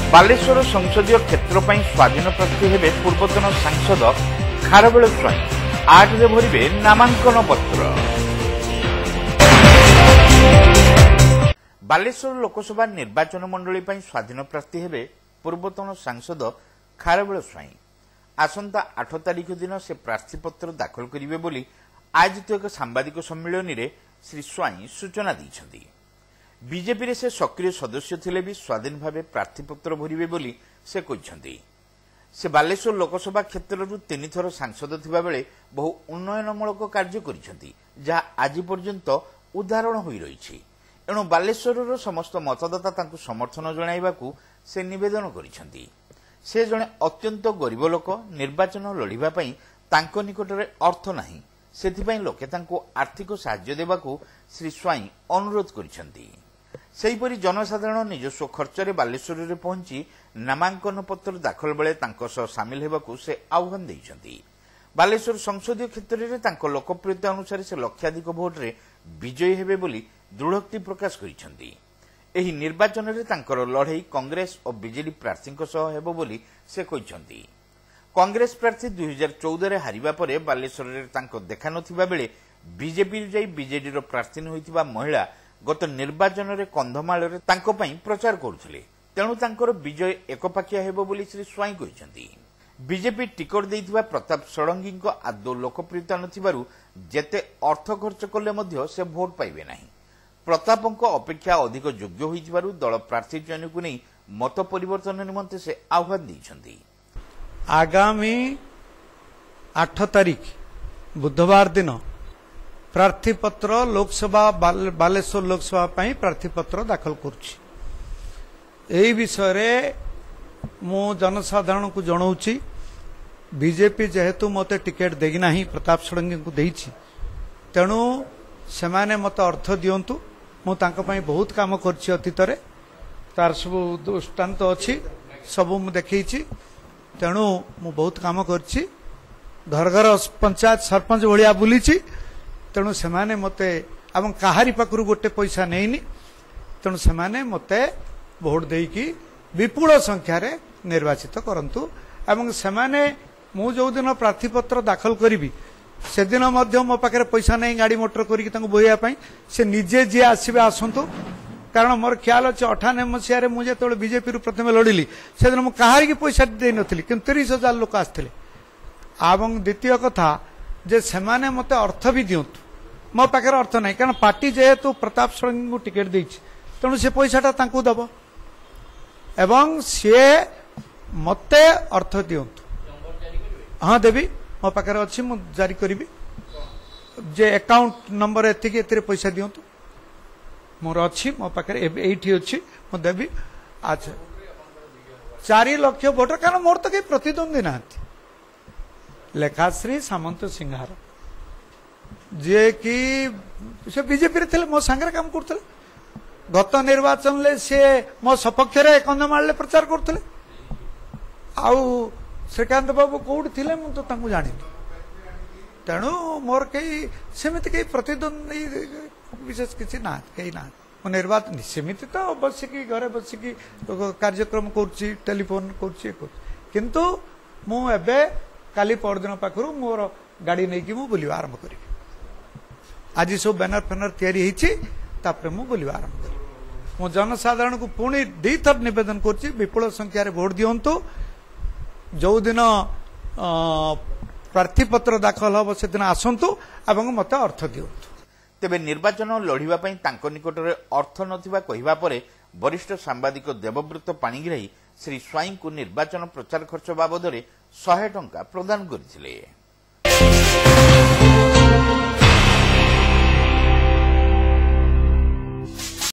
बालेश्वर संसदीय क्षेत्र पर स्वाधीन प्रार्थी हेबे पूर्वतन सांसद खारवेल स्वाई 8 रे भरिबे नामांकन पत्र। बालेश्वर लोकसभा निर्वाचन मंडली पर स्वाधीन प्रार्थी हेबे पूर्वतन सांसद खारवेल स्वाई। आसंता 8 तारिख दिन से प्रार्थीपत्र दाखल करिवे बोली आयोजित एक सांबादिक सम्मेलन में श्री स्वाई सूचना दैछन्ति। बीजेपी रे से सक्रिय सदस्य थिले भी स्वाधीन भावे प्रार्थीपत्र भरिवे बोली से कहिसन्ति। से बालेश्वर लोकसभा क्षेत्ररू 3 थर सांसद थिबा बेले बहु उन्नयनमूलक कार्य करिसन्ति जहा आज पर्यंत उदाहरण होई रहिछि। एणु बालेश्वरर समस्त मतदाता तांकु समर्थन जणाइबाकू से निवेदन करिसन्ति। से जणे अत्यंत गरीब लोक, निर्वाचन लढिबा पई तांको निकटरे अर्थ नाही, सेथिपई लोके तांको आर्थिक सहाय्य देबाकू श्री स्वाई अनुरोध करिसन्ति। सेहीपरि जनसाधारण निजस्व खर्चरे बालेश्वर रे पहुंची नामांकन पत्र दाखल बेले तांको सह सामिल हेबाकू से आह्वान दैछन्ति। बालेश्वर संसदीय क्षेत्र में तांको लोकप्रियता अनुसार से लक्षाधिक भोट रे विजयी हेबे बोली दृढ़ोक्ति प्रकाश करिसन्ति। एही निर्वाचन में तांकर लड़ाई कांग्रेस और बीजेडी प्रार्थी सह हेबो बोली से कहिसन्ति। कांग्रेस प्रार्थी 2014 रे हारिबा परे बालेश्वर रे तांको देखा नथिबा बेले बीजेपी जाई बीजेडी रो प्रार्थी होइतिबा महिला गत निर्वाचन रे कंधमाल रे तांको पई प्रचार करुथिले। तेणु तांकर विजय एकपाखिया हेबो बोली श्री स्वाई कहिसन्ति। बीजेपी टिकट देइथिबा प्रताप षडंगी आदौ लोकप्रियता नथिबारु जेते अर्थ खर्च कले मध्य से भोट पाइबे नाही। प्रतापंक अपेक्षा अधिक योग्य होइथिबारु दल प्रार्थी चयन को नहीं मत परिवर्तन निमंते से आह्वान दैछन्ति। आगामी 8 तारिख बुधवार दिन प्रार्थी पत्र लोकसभा बालेश्वर लोकसभा पाई प्रार्थी पत्र दाखल करुछि। एही विषय रे मो जनसाधारण को जणाउछि बीजेपी जेहेतु मते टिकेट देगी नाही प्रताप षडंगी को देइछि, तेणु सेमाने मते अर्थ दियंतु। मु तांको पाई बहुत काम करछि अतीत रे, तार सब दृष्टांत अछि, सब मु देखैछि। तेणु मु बहुत काम करछि, घर घर पंचायत सरपंच भलिया बुलिछि। तेणु सेमाने मते एवं काहारी पाखरु गोटे पैसा नेइनी। तेणु सेमाने मते भोट देकी विपुल संख्यार निर्वाचित करंतु। एवं सेमाने मु जो दिन प्रार्थी पत्र दाखल करी से दिन मो पाखे पैसा नहीं गाड़ी मोटर करके बोहिया से निजे जी आसबे आसतु। कारण मोर ख्याल अच्छे 98 मसीह मुझे बीजेपी रू प्रथम लड़िली से दिन मुझे पैसा दे नी कि 30,000 लोक आसते। एवं द्वितीय कथा जे सेमाने मते अर्थ भी दिंतु। मो पाखे अर्थ नहीं, कारण पार्टी जेहेतु प्रताप षडंगी को टिकेट देछि, तेणु से पैसाटा तांकु दब एवं सी मते अर्थ दिंतु। हाँ देवी, मो पाखे अच्छी मु जारी करी जे अकाउंट नंबर एति पैसा दिंतु मोर अच्छी मो पाखे एठी अच्छी मु देवी। अच्छा 4 लाख भोटर, कारण मोर तो कहीं प्रतिद्वंदी ना लेखाश्री सामंत सिंहार जे कि से बीजेपी रे थे मो सांगे काम करते। गत निर्वाचन ले से मो सपक्ष कंधमाल प्रचार करते। आउ श्रीकांत बाबू कौट थे मु तो जानी। तेणु मोर कई सेमती कई प्रतिद्वंदी विशेष किसी ना कई ना निर्वाचन सेमती तो बसिकी घरे बसिकी कार्यक्रम करुच्ची, टेलीफोन करुच्ची, किंतु मु एबे काली परदिन पाखरु मोर गाड़ी नहीं कि मु बुलिवा आरंभ करी। आज सब बैनर फेनर तैयारी होइछि, तापरे मु बुलिवा आरंभ करी। मु जनसाधारण को पुणी 2 थर निवेदन करुच्ची विपुल संख्यार भोट दियंतु। जो दिन प्रार्थी पत्र दाखल हम से दिन आसतु एवं मत अर्थ दियंतु। तेबे निर्वाचन लड़िबा पई तांको निकटरे अर्थ नथिबा कहिबा परे वरिष्ठ सांबादिक देवव्रत पाणिग्राही श्री स्वाई को निर्वाचन प्रचार खर्च बाबद 100 टंका प्रदान करथिले।